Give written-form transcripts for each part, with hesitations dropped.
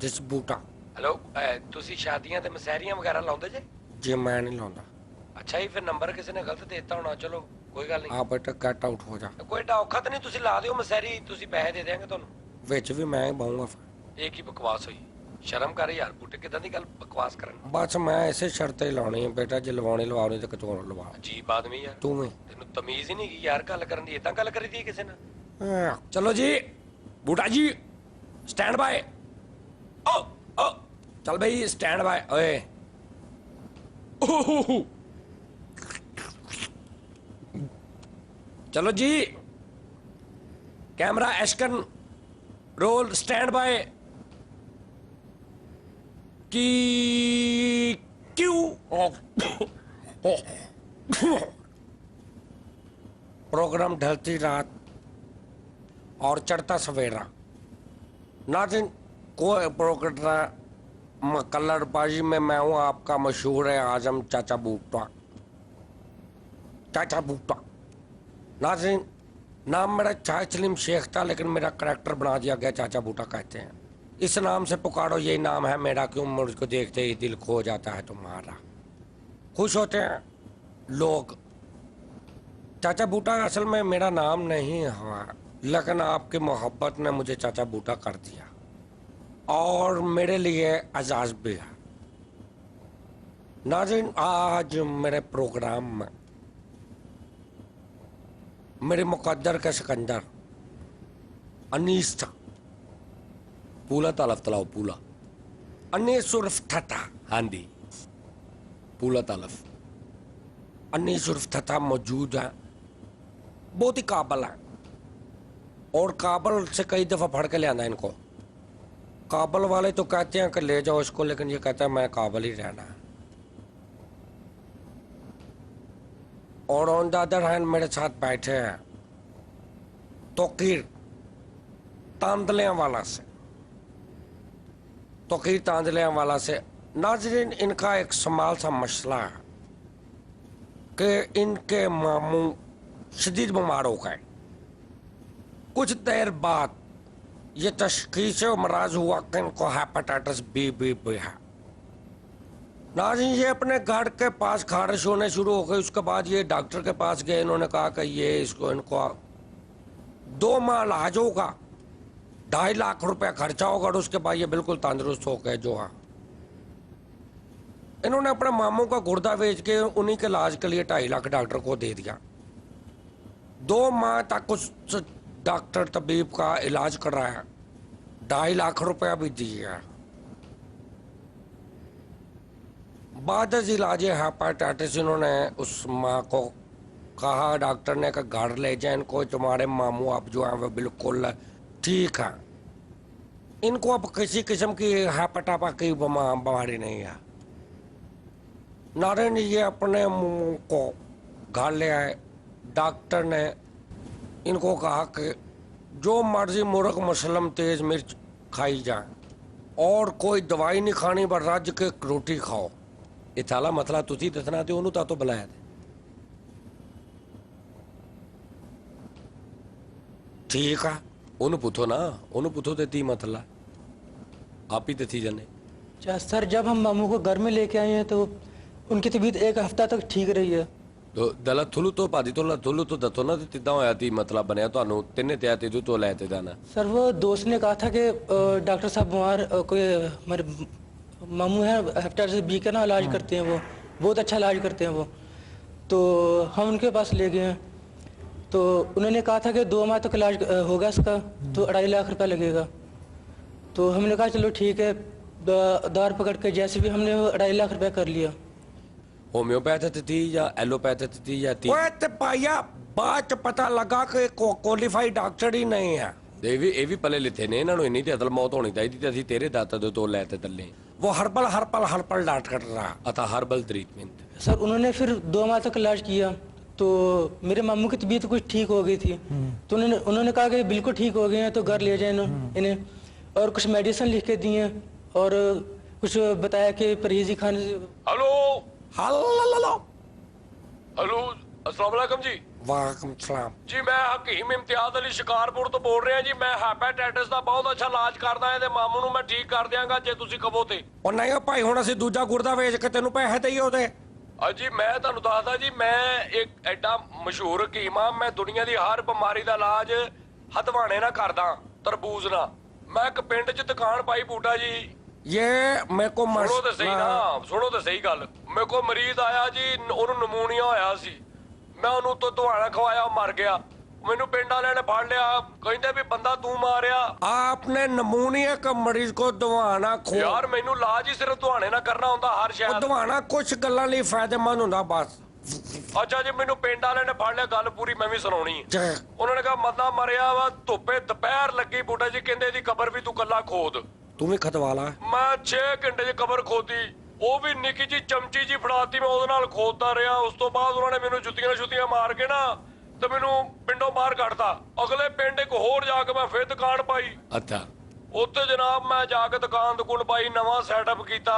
जिस बूटा। हेलो ਤੁਸੀਂ ਸ਼ਾਦੀਆਂ ਤੇ ਮਸਹਿਰੀਆਂ ਵਗੈਰਾ ਲਾਉਂਦੇ ਜੇ? जी मैं नहीं लाਉਂਦਾ। ਅੱਛਾ ਜੀ, ਫਿਰ ਨੰਬਰ ਕਿਸੇ ਨੇ ਗਲਤ ਦੇ ਦਿੱਤਾ ਹੋਣਾ। ਚਲੋ ਕੋਈ ਗੱਲ ਨਹੀਂ। ਆ ਬੇਟਾ ਗੈਟ ਆਊਟ ਹੋ ਜਾ। ਕੋਈ ਔਖਾ ਤਾਂ ਨਹੀਂ, ਤੁਸੀਂ ਲਾ ਦਿਓ ਮਸਹਿਰੀ, ਤੁਸੀਂ ਪੈਸੇ ਦੇ ਦਿਆਂਗੇ ਤੁਹਾਨੂੰ। ਵਿੱਚ ਵੀ ਮੈਂ ਹੀ ਬਾਉਂਗਾ ਫਿਰ। ਇਹ ਕੀ ਬਕਵਾਸ ਹੋਈ? ਸ਼ਰਮ ਕਰ ਯਾਰ ਬੂਟੇ, ਕਿਦਾਂ ਦੀ ਗੱਲ ਬਕਵਾਸ ਕਰਨ। ਬਸ ਮੈਂ ਇਸੇ ਸ਼ਰਤ ਤੇ ਲਾਉਣੀ ਹੈ ਬੇਟਾ, ਜੇ ਲਵਾਉਣੀ ਲਵਾਉਣੀ ਤੇ ਕਿਤੋਂ ਲਵਾ। ਅਜੀਬ ਆਦਮੀ ਯਾਰ ਤੂੰ ਵੀ। ਤੈਨੂੰ ਤਮੀਜ਼ ਹੀ ਨਹੀਂ ਗਈ ਯਾਰ ਗੱਲ ਕਰਨ ਦੀ, ਇਦਾਂ ਗੱਲ ਕਰੀਦੀ ਹੈ ਕਿਸੇ ਨਾਲ? चलो जी बूटा जी स्टैंड बाय। ओ ओ चल भाई स्टैंड बाय। ओए चलो जी camera action roll stand by की क्यों प्रोग्राम ढलती रात और चढ़ता सवेरा। नाज़रीन कोई प्रोग्राम कलरबाजी में मैं हूँ आपका मशहूर है आजम चाचा बूटा। चाचा बूटा नाज़रीन, नाम मेरा चाय सलीम शेख था, लेकिन मेरा करैक्टर बना दिया गया चाचा बूटा कहते हैं। इस नाम से पुकारो, यही नाम है मेरा, क्यों मुझको देखते ही दिल खो जाता है तुम्हारा। खुश होते हैं लोग। चाचा बूटा असल में मेरा नाम नहीं है, लेकिन आपकी मोहब्बत ने मुझे चाचा बूटा कर दिया, और मेरे लिए एजाज़ भी है। नाज़रीन आज मेरे प्रोग्राम में मेरे मुकद्दर के सिकंदर अनीस था। पूला तालफ तलाओ पूला। अनीस उर्फ ठटा। हाँ जी पूला तालफ। अनीस उर्फ ठटा मौजूद है, बहुत ही काबिल है, और काबल से कई दफ़ा फड़ के ले आना इनको। काबल वाले तो कहते हैं कि ले जाओ इसको, लेकिन ये कहता है मैं काबल ही रहना है। और ऑन द अदर हैंड मेरे साथ बैठे हैं तोकीर तांदलियां वाला से। तोकीर तांदलियां वाला से नाज़रीन, इनका एक समाल सा मसला है कि इनके मामू शदीद बीमार हो गए। कुछ देर बाद ये तशखीस मराज हुआ कि इनको हेपेटाइटिस बी है। नाज़रीन ये अपने घर के पास खारिश होने शुरू हो गई। उसके बाद ये डॉक्टर के पास गए, इन्होंने कहा कि ये इनको 2 माह इलाज होगा, 2.5 लाख रुपया खर्चा होगा, और उसके बाद ये बिल्कुल तंदुरुस्त हो गए जो है। इन्होंने अपने मामू का गुर्दा बेच के उन्हीं के इलाज के लिए 2.5 लाख डॉक्टर को दे दिया। 2 माह तक उस डॉक्टर तबीब का इलाज कराया, 2.5 लाख रुपया भी दिया। बाद इलाज हेपेटाइटिस इन्होंने उस माँ को कहा, डॉक्टर ने कहा घर ले जाए इनको, तुम्हारे मामू अब जो है वो बिल्कुल ठीक है, इनको अब किसी किस्म की हेपेटापा की बीमारी नहीं है। नारायण ये अपने मुंह को घर ले आए। डॉक्टर ने इनको कहा कि जो मर्जी मुर्ग मसलम तेज मिर्च खाई जाए, और कोई दवाई नहीं खानी, पर रज के रोटी खाओ। ये थाला मतला तुसी दसना ते ओनू तातो बुलाया ते। ठीक है ओनू पुछो ना, ओनू पुछो ते ती मतला आप ही दसी जाने। अच्छा सर, जब हम मामू को घर में लेके आए हैं तो उनकी तबीयत 1 हफ्ता तक ठीक रही है। तो दला थुलू तो भाजी तो थुलू तो दसो ना किदा होया ती मतलब बनया ਤੁਹਾਨੂੰ ਤਿੰਨੇ ਤੇ ਆਤੇ तो ले ते जाना। सर वो दोस्त ने कहा था कि डॉक्टर साहब बीमार कोई हमारे मामू हैं हेपेटाइटिस बी का ना इलाज करते हैं, वो बहुत अच्छा इलाज करते हैं वो। तो हम उनके पास ले गए हैं, तो उन्होंने कहा था कि 2 माह तक इलाज होगा इसका, तो 2.5 लाख रुपया लगेगा। तो हमने कहा चलो ठीक है, दार पकड़ के जैसे भी हमने 2.5 लाख रुपया कर लिया। होम्योपैथ थी या एलोपैथ थी या ती? ओए ते पाया बाद च पता लगा कि क्वालिफाइड डॉक्टर ही नहीं है। ਇਹ ਵੀ ਪਲੇ ਲਿੱਥੇ ਨੇ, ਇਹਨਾਂ ਨੂੰ ਇੰਨੀ ਤੇ ਅਦਲ ਮੌਤ ਹੋਣੀ ਚਾਹੀਦੀ ਤੇ ਅਸੀਂ ਤੇਰੇ ਦਾਤਾ ਦੇ ਤੋਂ ਲੈ ਤੇ ਤੱਲੇ। वो हर पल डॉक्टर रहा। अथा हर्बल ट्रीटमेंट। सर उन्होंने फिर 2 माह तक इलाज किया, तो मेरे मामू की तबीयत कुछ ठीक हो गई थी, तो उन्होंने कहा कि बिल्कुल ठीक हो गए हैं, तो घर ले जाए इन्हें, और कुछ मेडिसिन लिख के दी हैं, और कुछ बताया कि परहेजी खाने से। हेलो हेलो हेलो अस्सलाम वालेकुम जी। वालेकुम सलाम। ਜੀ ਮੈਂ ਹਕੀਮ ਇਮਤਿਆਜ਼ ਅਲੀ ਸ਼ਿਕਾਰਪੁਰ ਤੋਂ ਬੋਲ ਰਿਹਾ ਜੀ। ਮੈਂ ਹੈਪੇਟਾਈਟਸ ਦਾ ਬਹੁਤ ਅੱਛਾ ਇਲਾਜ ਕਰਦਾ ਇਹਦੇ ਮਾਮੂ ਨੂੰ ਮੈਂ ਠੀਕ ਕਰ ਦਿਆਂਗਾ ਜੇ ਤੁਸੀਂ ਕਹੋ ਤੇ। ਉਹ ਨਹੀਂ ਉਹ ਭਾਈ, ਹੁਣ ਅਸੀਂ ਦੂਜਾ ਗੁਰਦਾ ਵੇਚ ਕੇ ਤੈਨੂੰ ਪੈਸੇ ਦੇਈਏ ਉਹਦੇ। ਹਾਂਜੀ ਮੈਂ ਤੁਹਾਨੂੰ ਦੱਸਦਾ ਜੀ, ਮੈਂ ਇੱਕ ਐਡਾ ਮਸ਼ਹੂਰ ਹਕੀਮ ਆ। ਮੈਂ ਦੁਨੀਆ ਦੀ ਹਰ ਬਿਮਾਰੀ ਦਾ ਇਲਾਜ ਹਦਵਾਣੇ ਨਾਲ ਕਰਦਾ, ਤਰਬੂਜ ਨਾਲ। ਮੈਂ ਇੱਕ ਪਿੰਡ 'ਚ ਦੁਕਾਨ ਪਾਈ ਬੂਟਾ ਜੀ। ये मेरे को ਸੁਣੋ ਤੇ ਸਹੀ मसला ਨਾ, ਸੁਣੋ ਤੇ ਸਹੀ ਗੱਲ। ਮੇਰੇ ਕੋਲ ਮਰੀਜ਼ ਆਇਆ ਜੀ, ਉਹਨੂੰ ਨਮੂਨੀਆ ਹੋਇਆ ਸੀ। ਮੈਂ ਉਹਨੂੰ ਤੋਂ ਦਵਾਣਾ ਖਵਾਇਆ, ਉਹ ਮਰ ਗਿਆ। ਮੈਨੂੰ ਪਿੰਡ ਵਾਲਿਆਂ ਨੇ ਫੜ ਲਿਆ, ਕਹਿੰਦੇ ਵੀ ਬੰਦਾ ਤੂੰ ਮਾਰਿਆ। आपने नमूनिया का मरीज को दवाना खो ਯਾਰ ਮੈਨੂੰ ਇਲਾਜ ਹੀ ਸਿਰਫ ਦਵਾਣੇ ਨਾਲ ਕਰਨਾ ਹੁੰਦਾ ਹਰ ਉਹ ਸ਼ਾਇਦ। ਦਵਾਣਾ ਕੁਛ ਗੱਲਾਂ ਲਈ ਫਾਇਦੇਮੰਦ ਹੁੰਦਾ ਬਸ। ਅੱਛਾ ਜੀ, ਮੈਨੂੰ ਪਿੰਡ ਵਾਲਿਆਂ ਨੇ ਫੜ ਲਿਆ, ਗੱਲ ਪੂਰੀ ਮੈਂ ਵੀ ਸੁਣਾਉਣੀ ਹੈ। ਜੇ ਉਹਨਾਂ ਨੇ ਕਿਹਾ ਬੰਦਾ ਮਰਿਆ ਵਾ, ਧੁੱਪੇ ਦੁਪਹਿਰ ਲੱਗੀ। ਬੂਟਾ ਜੀ ਕਹਿੰਦੇ ਇਹਦੀ ਕਬਰ ਵੀ ਤੂੰ ਕੱਲਾ ਖੋਦ। ਤੂੰ ਵੀ ਖਤਵਾਲਾ। ਮੈਂ 6 ਘੰਟੇ 'ਚ ਕਬਰ ਖੋਦੀ, ਉਹ ਵੀ ਨਿੱਕੀ ਜੀ ਚਮਚੀ ਜੀ ਫੜਾਤੀ, ਮੈਂ ਉਹਦੇ ਨਾਲ ਖੋਦਦਾ ਰਿਹਾ। ਉਸ ਤੋਂ ਬਾਅਦ ਉਹਨਾਂ ਨੇ ਮੈਨੂੰ ਜੁੱਤੀਆਂ ਮਾਰ ਕੇ ਨਾ ਤੇ ਮੈਨੂੰ ਪਿੰਡੋਂ ਬਾਹਰ ਕੱਢਤਾ। ਅਗਲੇ ਪਿੰਡ ਇੱਕ ਹੋਰ ਜਾ ਕੇ ਮੈਂ ਫਿਰ ਦੁਕਾਨ ਪਾਈ। ਅੱਛਾ। ਉੱਥੇ ਜਨਾਬ ਮੈਂ ਜਾ ਕੇ ਦੁਕਾਨ ਪਾਈ, ਨਵਾਂ ਸੈਟਅਪ ਕੀਤਾ।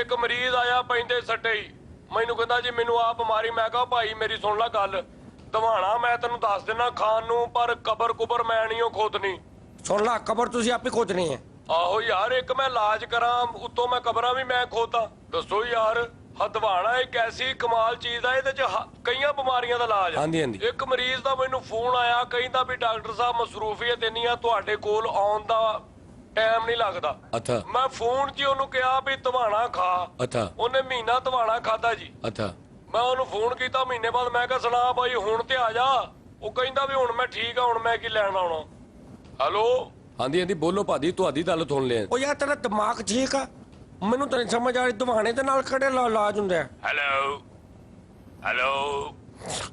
ਇੱਕ ਮਰੀਜ਼ ਆਇਆ ਪੈਂਦੇ ਸੱਟੇ ਹੀ, ਮੈਨੂੰ ਕਹਿੰਦਾ ਜੀ ਮੈਨੂੰ ਆ ਬਿਮਾਰੀ। ਮੈਂ ਕਿਹਾ ਭਾਈ ਮੇਰੀ ਸੁਣ ਲੈ ਗੱਲ, ਦਵਾਣਾ ਮੈਂ ਤੈਨੂੰ ਦੱਸ ਦਿੰਦਾ ਖਾਣ ਨੂੰ, ਪਰ ਕਬਰ ਕੁਬਰ ਮੈਂ ਨਹੀਂ ਉਹ ਖੋਦਣੀ। ਸੁਣ ਲਾ, ਕਬਰ ਤੁਸੀਂ ਆਪੇ ਖੋਦਣੀ ਹੈ। ਆਹੋ ਯਾਰ, ਇੱਕ ਮੈਂ ਇਲਾਜ ਕਰਾਂ ਉੱਤੋਂ ਮੈਂ ਕਬਰਾਂ ਵੀ ਮੈਂ ਖੋਦਾਂ। ਦੱਸੋ ਯਾਰ, ਹਦਵਾਣਾ ਇੱਕ ਐਸੀ ਕਮਾਲ ਚੀਜ਼ ਆ, ਇਹਦੇ 'ਚ ਕਈਆਂ ਬਿਮਾਰੀਆਂ ਦਾ ਇਲਾਜ ਆ। ਹਾਂਜੀ, ਹਾਂਜੀ। ਇੱਕ ਮਰੀਜ਼ ਦਾ ਮੈਨੂੰ ਫੋਨ ਆਇਆ, ਕਹਿੰਦਾ ਵੀ ਡਾਕਟਰ ਸਾਹਿਬ ਮਸਰੂਫੀਅਤ ਇੰਨੀ ਆ, ਤੁਹਾਡੇ ਕੋਲ ਆਉਣ ਦਾ ਟਾਈਮ ਨਹੀਂ ਲੱਗਦਾ। ਅੱਛਾ ਮੈਂ ਫੋਨ 'ਚ ਹੀ ਉਹਨੂੰ ਕਿਹਾ ਵੀ ਦਵਾਣਾ ਖਾ। ਅੱਛਾ ਉਹਨੇ ਮਹੀਨਾ ਦਵਾਣਾ ਖਾਦਾ ਜੀ। ਅੱਛਾ। ਮੈਂ ਉਹਨੂੰ ਫੋਨ ਕੀਤਾ ਮਹੀਨੇ ਬਾਅਦ, ਮੈਂ ਕਿਹਾ ਸੁਣਾ ਬਾਈ ਹੁਣ ਤੇ ਆ ਜਾ। ਉਹ ਕਹਿੰਦਾ ਵੀ ਹੁਣ ਮੈਂ ਠੀਕ ਆ, ਹੁਣ ਮੈਂ ਕੀ ਲੈਣ ਆਉਣਾ। ਹੈਲੋ। ਹਾਂਜੀ ਹਾਂਜੀ ਬੋਲੋ ਭਾਜੀ, ਤੁਹਾਡੀ ਗੱਲ ਸੁਣ ਲਿਆ। ਉਹ ਯਾਰ ਤੇਰਾ ਦਿਮਾਗ ਠੀਕ ਆ? ਮੈਨੂੰ ਤਾਂ ਨਹੀਂ ਸਮਝ ਆ ਰਹੀ ਦਵਾਣੇ ਦੇ ਨਾਲ ਕਿਹੜੇ ਇਲਾਜ ਹੁੰਦੇ ਆ। Hello hello.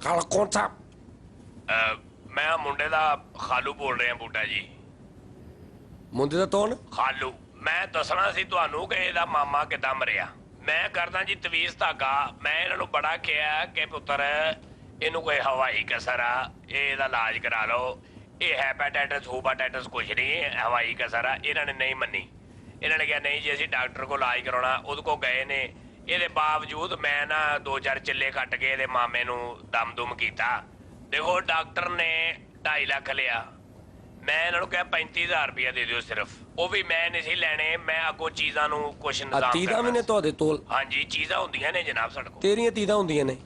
ਕਾਲ ਕੌਣ ਸਾ? ਮੈਂ ਮੁੰਡੇ ਦਾ ਖਾਲੂ ਬੋਲ ਰਿਹਾ ਬੂਟਾ ਜੀ। ਮੁੰਡੇ ਦਾ ਤੌਣ? ਖਾਲੂ। ਮੈਂ ਦੱਸਣਾ ਸੀ ਤੁਹਾਨੂੰ ਕਿ ਇਹਦਾ ਮਾਮਾ ਕਿੱਦਾਂ ਮਰਿਆ। ਮੈਂ ਕਰਦਾ ਜੀ ਤਵੀਜ਼ ਧਾਗਾ। ਮੈਂ ਇਹਨਾਂ ਨੂੰ ਬੜਾ ਕਿਹਾ ਕਿ ਪੁੱਤਰ ਇਹਨੂੰ ਕੋਈ ਹਵਾਈ ਕਸਰ ਆ, ਇਹਦਾ ਇਲਾਜ ਕਰਾ ਲਓ। ਇਹ ਹੈਪੇਟਾਈਟਸ ਹੂਪਾਟਾਈਟਸ ਕੁਛ ਨਹੀਂ, ਹਵਾਈ ਕਸਰ ਆ। ਇਹਨਾਂ ਨੇ ਨਹੀਂ ਮੰਨੀ। ਇਹਨਾਂ ਨੇ ਕਿਹਾ ਨਹੀਂ ਜੀ ਅਸੀਂ ਡਾਕਟਰ ਕੋਲ ਇਲਾਜ ਕਰਾਉਣਾ। ਉਹਦੇ ਕੋਲ ਗਏ ਨੇ। ਇਹਦੇ ਬਾਵਜੂਦ ਮੈਂ ਨਾ 2-4 ਚਿੱਲੇ ਕੱਟ ਕੇ ਇਹਦੇ ਮਾਮੇ ਨੂੰ ਦਮ ਕੀਤਾ। ਦੇਖੋ ਡਾਕਟਰ ਨੇ 2.5 ਲੱਖ ਲਿਆ। ਮੈਂ ਇਹਨਾਂ ਨੂੰ ਕਿਹਾ 35,000 ਰੁਪਇਆ ਦੇ ਦਿਓ ਸਿਰਫ। ਉਹ ਵੀ ਮੈਂ ਨਹੀਂ ਸੀ ਲੈਣੇ, ਮੈਂ ਅੱਗੋਂ ਚੀਜ਼ਾਂ ਨੂੰ ਕੁਛ ਨਿਜ਼ਾਮ ਤੀਦਾ ਵੀ ਨੇ ਤੁਹਾਡੇ ਤੋਲ? ਹਾਂਜੀ ਚੀਜ਼ਾਂ ਹੁੰਦੀਆਂ ਨੇ ਜਨਾਬ ਸਾਡੇ ਕੋਲ। ਤੇਰੀਆਂ ਤੀਦਾ ਹੁੰਦੀਆਂ ਨੇ?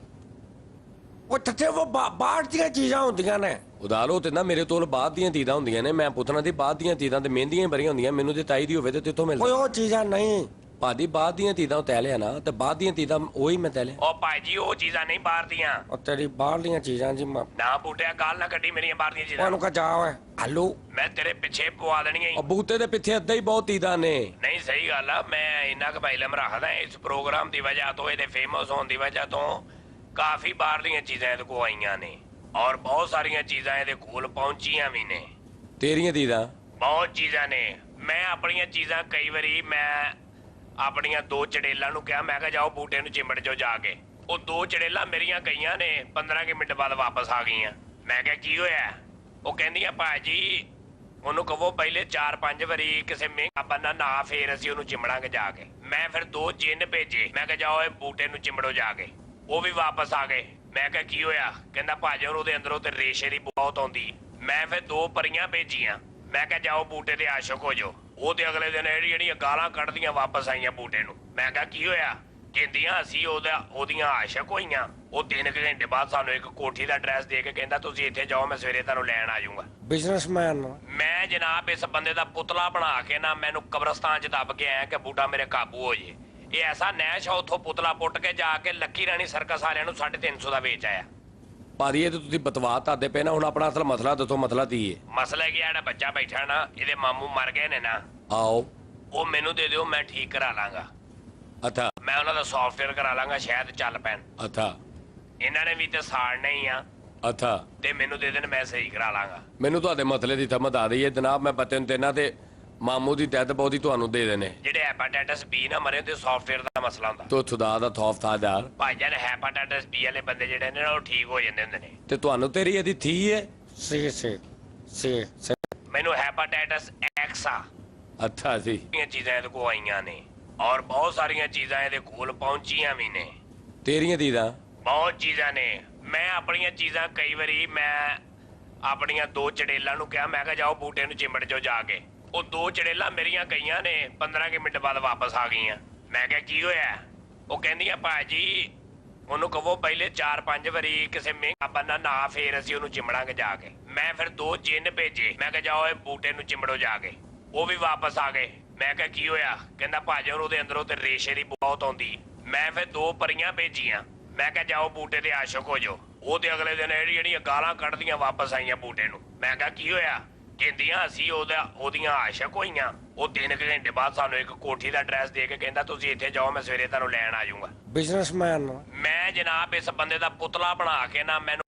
ਉਹ ਤੱਤੇ ਉਹ ਬਾਹਰ ਦੀਆਂ ਚੀਜ਼ਾਂ ਹੁੰਦੀਆਂ ਨੇ। ਉਦਾਲੋ ਤੇ ਨਾ ਮੇਰੇ ਤੋਲ ਬਾਅਦ ਦੀਆਂ ਤੀਦਾਂ ਹੁੰਦੀਆਂ ਨੇ। ਮੈਂ ਪੁੱਛਣਾ ਦੀ ਬਾਅਦ ਦੀਆਂ ਤੀਦਾਂ ਤੇ ਮਹਿੰਦੀਆਂ ਹੀ ਬੜੀਆਂ ਹੁੰਦੀਆਂ। ਮੈਨੂੰ ਤੇ ਤਾਈ ਦੀ ਹੋਵੇ ਤੇ ਤੇਥੋਂ ਓਏ ਮਿਲਦਾ। ਉਹ ਚੀਜ਼ਾਂ ਨਹੀਂ। ਭਾਜੀ ਬਾਅਦ ਦੀਆਂ ਤੀਦਾਂ ਤੈ ਲਿਆ ਨਾ, ਤੇ ਬਾਅਦ ਦੀਆਂ ਤੀਦਾਂ ਉਹੀ ਮੈਂ ਤੈ ਲਿਆ। ਉਹ ਭਾਈ ਜੀ ਉਹ ਚੀਜ਼ਾਂ ਨਹੀਂ ਬਾਹਰ ਦੀਆਂ। ਉਹ ਤੇਰੀ ਬਾਹਰਲੀਆਂ ਚੀਜ਼ਾਂ ਜੀ ਨਾ ਬੂਟਿਆ ਗਾਲ ਨਾ ਕੱਢੀ ਮੇਰੀਆਂ ਬਾਹਰ ਦੀਆਂ ਚੀਜ਼ਾਂ। ਉਹਨੂੰ ਕਹ ਜਾ ਓਏ ਹਲੋ। ਮੈਂ ਤੇਰੇ ਪਿੱਛੇ ਪਵਾ ਦੇਣੀਆਂ ਈ। ਉਹ ਬੂਟੇ ਦੇ ਪਿੱਛੇ ਅੱਧਾ ਹੀ ਬਹੁਤ ਤੀਦਾਂ ਨੇ। ਨਹੀਂ ਸਹੀ ਗੱਲ ਆ। ਮੈਂ ਇੰਨਾ ਕੁ ਇਲਮ ਰੱਖਦਾ ਇਸ ਪ੍ਰੋਗਰਾਮ ਦੀ ਵਜ੍ਹਾ ਤੋਂ, ਇਹਦੇ ਫੇਮਸ ਹੋਣ ਦੀ ਵਜ੍ਹਾ ਤੋਂ ਕਾਫੀ ਬਾਹਰਲੀਆਂ ਚੀਜ਼ਾਂ ਇਹਦੇ ਕੋਲ ਆਈਆਂ ਨੇ, ਔਰ ਬਹੁਤ ਸਾਰੀਆਂ ਚੀਜ਼ਾਂ ਇਹਦੇ ਕੋਲ ਪਹੁੰਚੀਆਂ ਵੀ ਨੇ। ਤੇਰੀਆਂ ਤੀਦਾਂ? ਬਹੁਤ ਚੀਜ਼ਾਂ ਨੇ। ਮੈਂ ਆਪਣੀਆਂ ਚੀਜ਼ਾਂ ਕਈ ਵਾਰੀ ਮੈਂ ਆਪਣੀਆਂ 2 ਚੜੇਲਾਂ ਨੂੰ ਕਿਹਾ, ਮੈਂ ਕਿਹਾ ਜਾਓ ਬੂਟੇ ਨੂੰ ਚਿੰਬੜ ਜਾਓ ਜਾ ਕੇ। ਉਹ 2 ਚੜੇਲਾਂ ਮੇਰੀਆਂ ਗਈਆਂ ਨੇ, 15 ਕੁ ਮਿੰਟ ਬਾਅਦ ਵਾਪਸ ਆ ਗਈਆਂ। ਮੈਂ ਕਿਹਾ ਕੀ ਹੋਇਆ? ਉਹ ਕਹਿੰਦੀਆਂ ਭਾਜੀ ਉਹਨੂੰ ਕਹੋ ਪਹਿਲੇ 4-5 ਵਾਰੀ ਕਿਸੇ ਮਹਿੰਗਾ ਬੰਦਾ ਨਾ, ਫੇਰ ਅਸੀਂ ਉਹਨੂੰ ਚਿੰਬੜਾਂਗੇ ਜਾ ਕੇ। ਮੈਂ ਫਿਰ 2 ਜਿੰਨ ਭੇਜੇ। ਮੈਂ ਕਿਹਾ ਜਾਓ ਇਹ ਬੂਟੇ ਨੂੰ ਚਿੰਬੜੋ ਜਾ ਕੇ। ਉਹ ਵੀ ਵਾਪਸ ਆ ਗਏ। ਮੈਂ ਕਿਹਾ ਕੀ ਹੋਇਆ? ਕਹਿੰਦਾ ਭਾਜੀ ਉਹਦੇ ਅੰਦਰੋਂ ਤੇ ਰੇਸ਼ੇ ਦੀ ਬਹੁਤ ਆਉਂਦੀ। ਮੈਂ ਫਿਰ 2 ਪਰੀਆਂ ਭੇਜੀਆਂ। ਮੈਂ ਕਿਹਾ ਜਾਓ ਬੂਟੇ ਤੇ ਆਸ਼ਕ ਹੋ ਜਾਓ। ਉਹ ਤੇ ਅਗਲੇ ਦਿਨ ਜਿਹੜੀਆਂ ਗਾਲਾਂ ਕੱਢਦੀਆਂ ਵਾਪਸ ਆਈਆਂ ਬੂਟੇ ਨੂੰ। ਮੈਂ ਕਿਹਾ ਕੀ ਹੋਇਆ? ਕਹਿੰਦੀਆਂ ਅਸੀਂ ਉਹਦੀਆਂ ਆਸ਼ਕ ਹੋਈਆਂ। ਉਹ 3 ਘੰਟੇ ਬਾਅਦ ਸਾਨੂੰ ਇੱਕ ਕੋਠੀ ਦਾ ਐਡਰੈਸ ਦੇ ਕੇ ਕਹਿੰਦਾ ਤੁਸੀਂ ਇੱਥੇ ਜਾਓ, ਮੈਂ ਸਵੇਰੇ ਤੁਹਾਨੂੰ ਲੈਣ ਆ ਜਾਊਂਗਾ। ਬਿਜ਼ਨਸਮੈਨ। ਮੈਂ ਜਨਾਬ ਇਸ ਬੰਦੇ ਦਾ ਪੁਤਲਾ ਬਣਾ ਕੇ ਨਾ ਮੈਨੂੰ ਕਬਰਸਤਾਨ 'ਚ ਦੱਬ ਕੇ ਆਇਆ ਕਿ ਬੂਟਾ ਮੇਰੇ ਕਾਬੂ ਹੋ ਜੇ। ਇਹ ਐਸਾ ਨੈਸ਼ ਆ, ਉੱਥੋਂ ਪੁਤਲਾ ਪੁੱਟ ਕੇ ਜਾ ਕੇ ਲੱਕੀ ਰਾਣੀ ਸਰਕਸ ਵਾਲਿਆਂ ਨੂੰ 350 ਦਾ ਵੇਚ ਆਇਆ। ਭਾਜੀ ਇਹ ਤੇ ਤੁਸੀਂ ਬਤਵਾ ਤਾਦੇ ਪਏ ਨਾ। ਹੁਣ ਆਪਣਾ ਅਸਲ ਮਸਲਾ ਦੱਸੋ, ਮਸਲਾ ਕੀ ਹੈ? ਮਸਲਾ ਕੀ ਆ, ਜਿਹੜਾ ਬੱਚਾ ਬੈਠਾ ਨਾ, ਇਹਦੇ ਮਾਮੂ ਮਰ ਗਏ ਨੇ ਨਾ। ਆਓ। ਉਹ ਮੈਨੂੰ ਦੇ ਦਿਓ, ਮੈਂ ਠੀਕ ਕਰਾ ਲਾਂਗਾ। ਅੱਛਾ ਮੈਂ ਉਹਨਾਂ ਦਾ ਸੌਫਟਵੇਅਰ ਕਰਾ ਲਾਂਗਾ, ਸ਼ਾਇਦ ਚੱਲ ਪੈਣ। ਅੱਛਾ ਇਹਨਾਂ ਨੇ ਵੀ ਤੇ ਸਾੜਨਾ ਹੀ ਆ, ਅੱਛਾ। ਤੇ ਮੈਨੂੰ ਦੇ ਦੇਣ, ਮੈਂ ਸਹੀ ਕਰਾ ਲਾਂਗਾ। ਮੈਨੂੰ ਤੁਹਾਡੇ ਮਸਲੇ ਦੀ ਸਮਝ ਆ ਰਹੀ ਹੈ ਜਨਾਬ। ਮੈਂ ਬੱਚੇ ਨੂੰ ਦੇਣਾ ਤੇ ਮਾਮੂ ਦੀ ਡੈਥ ਬੋਡੀ ਤੁਹਾਨੂੰ ਦੇ ਦੇਣੇ। ਜਿਹੜੇ ਹੈਪਾਟਾਈਟਸ ਬੀ ਨਾ ਮਰੇ ਤੇ ਸੌਫਟਵੇਅਰ ਦਾ ਮਸਲਾ ਹੁੰਦਾ। ਤੋ ਖੁਦਾ ਦਾ ਖੌਫ ਥਾਦਾਰ। ਭਾਈ ਜਾਨ ਹੈਪਾਟਾਈਟਸ ਬੀ ਵਾਲੇ ਬੰਦੇ ਜਿਹੜੇ ਨੇ ਉਹ ਠੀਕ ਹੋ ਜਾਂਦੇ ਹੁੰਦੇ ਨੇ। ਤੇ ਤੁਹਾਨੂੰ ਤੇਰੀ ਇਹਦੀ ਥੀ ਹੈ? ਸੀ ਮੈਨੂੰ ਹੈਪਾਟਾਈਟਸ ਐਕਸ ਆ। ਅੱਛਾ ਜੀ। ਇਹ ਚੀਜ਼ਾਂ ਇਹਦੇ ਕੋਲ ਆਈਆਂ ਨੇ, ਔਰ ਬਹੁਤ ਸਾਰੀਆਂ ਚੀਜ਼ਾਂ ਇਹਦੇ ਕੋਲ ਪਹੁੰਚੀਆਂ ਵੀ ਨੇ। ਤੇਰੀਆਂ ਤੀਦਾਂ? ਬਹੁਤ ਚੀਜ਼ਾਂ ਨੇ। ਮੈਂ ਆਪਣੀਆਂ ਚੀਜ਼ਾਂ ਕਈ ਵਾਰੀ ਮੈਂ ਆਪਣੀਆਂ ਦੋ ਚੜੇਲਾਂ ਨੂੰ ਕਿਹਾ, ਮੈਂ ਕਿਹਾ ਜਾਓ ਬੂਟੇ ਨੂੰ ਚਿੰਬੜ ਜਾਓ ਜਾ ਕੇ। ਉਹ ਦੋ ਚੜੇਲਾਂ ਮੇਰੀਆਂ ਗਈਆਂ ਨੇ 15 ਕੁ ਮਿੰਟ ਬਾਅਦ ਵਾਪਸ ਆ ਗਈਆਂ। ਮੈਂ ਕਿਹਾ ਕੀ ਹੋਇਆ? ਉਹ ਕਹਿੰਦੀਆਂ ਭਾਜੀ ਉਹਨੂੰ ਕਹੋ ਪਹਿਲੇ 4-5 ਵਾਰੀ ਕਿਸੇ ਮਹਿੰਗਾ ਬੰਦਾ ਨਾ, ਫੇਰ ਅਸੀਂ ਉਹਨੂੰ ਚਿੰਬੜਾਂਗੇ ਜਾ ਕੇ। ਮੈਂ ਫਿਰ 2 ਜਿੰਨ ਭੇਜੇ, ਮੈਂ ਕਿਹਾ ਜਾਓ ਇਹ ਬੂਟੇ ਨੂੰ ਚਿੰਬੜੋ ਜਾ ਕੇ। ਉਹ ਵੀ ਵਾਪਸ ਆ ਗਏ। ਮੈਂ ਕਿਹਾ ਕੀ ਹੋਇਆ? ਕਹਿੰਦਾ ਭਾਜੀ ਉਹਦੇ ਅੰਦਰੋਂ ਤੇ ਰੇਸ਼ੇ ਦੀ ਬਹੁਤ ਆਉਂਦੀ। ਮੈਂ ਫਿਰ 2 ਪਰੀਆਂ ਭੇਜੀਆਂ, ਮੈਂ ਕਿਹਾ ਜਾਓ ਬੂਟੇ ਦੇ ਆਸ਼ਕ ਹੋ ਜਾਓ। ਉਹਦੇ ਅਗਲੇ ਦਿਨ ਜਿਹੜੀਆਂ ਗਾਲਾਂ ਕੱਢਦੀਆਂ ਵਾਪਸ ਆਈਆਂ ਬੂਟੇ ਨੂੰ। ਮੈਂ ਕਿਹਾ ਕੀ ਹੋਇਆ? ਕਹਿੰਦੀਆਂ ਅਸੀਂ ਉਹਦੀਆਂ ਆਸ਼ਕ ਹੋਈਆਂ। ਉਹ 3 ਘੰਟੇ ਬਾਅਦ ਸਾਨੂੰ ਇੱਕ ਕੋਠੀ ਦਾ ਐਡਰੈਸ ਦੇ ਕੇ ਕਹਿੰਦਾ ਤੁਸੀਂ ਇੱਥੇ ਜਾਓ, ਮੈਂ ਸਵੇਰੇ ਤੁਹਾਨੂੰ ਲੈਣ ਆ ਜਾਊਂਗਾ। ਬਿਜ਼ਨਸਮੈਨ ਮੈਂ ਜਨਾਬ ਇਸ ਬੰਦੇ ਦਾ ਪੁਤਲਾ ਬਣਾ ਕੇ ਨਾ ਮੈਨੂੰ